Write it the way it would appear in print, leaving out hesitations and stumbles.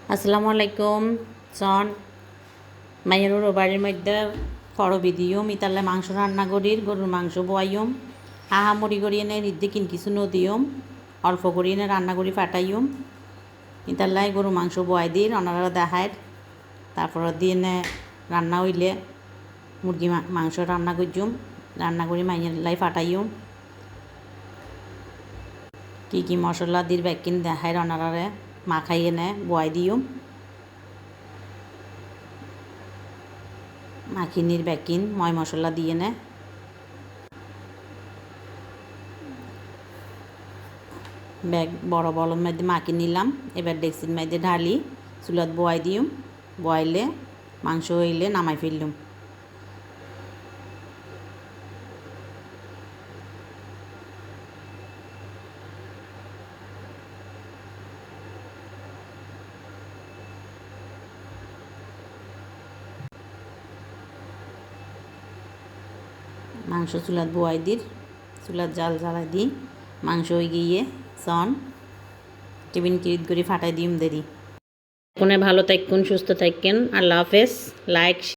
আসসালামু আলাইকুম সন মাইয়ারুর বাড়ির মধ্যে ফড়বি দিয়ম ইতালে মাংস রান্না করির গরুর মাংস বয়াইম হাহামুড়ি করি এনে রিদ্দি কিন কিছু নদিয়ম অল্প করি এনে রান্না করি ফাটাইম ইতাল্লাই গরু মাংস বয়াই দির ওনারা দেখায় তারপর দিয়ে এনে রান্না হইলে মুরগি মাংস রান্না করজুম রান্না করি মাইয়ার ফাটাইম কি মশলা দির ব্যাকিন দেখায় ওনারে মাখাই এনে বয়াই দিয়ম মাখিনির ব্যাকিন ময় মশলা দিয়ে নে ব্যাগ বড় বড়র মধ্যে মাখি নিলাম এবার ডেক্সির মধ্যে ঢালি চুলাত বয়াই দিম বয়াইলে মাংস হইলে নামাই ফেললুম মাংস চুলাত বয়াই দির চুলাত জাল জ্বালাই দিই মাংস হয়ে গিয়ে সন টিফিন কিরিত করে ফাটাই দিম দেরি কোনে ভালো থাকুন সুস্থ থাকেন আল্লাহ হাফেজ লাইক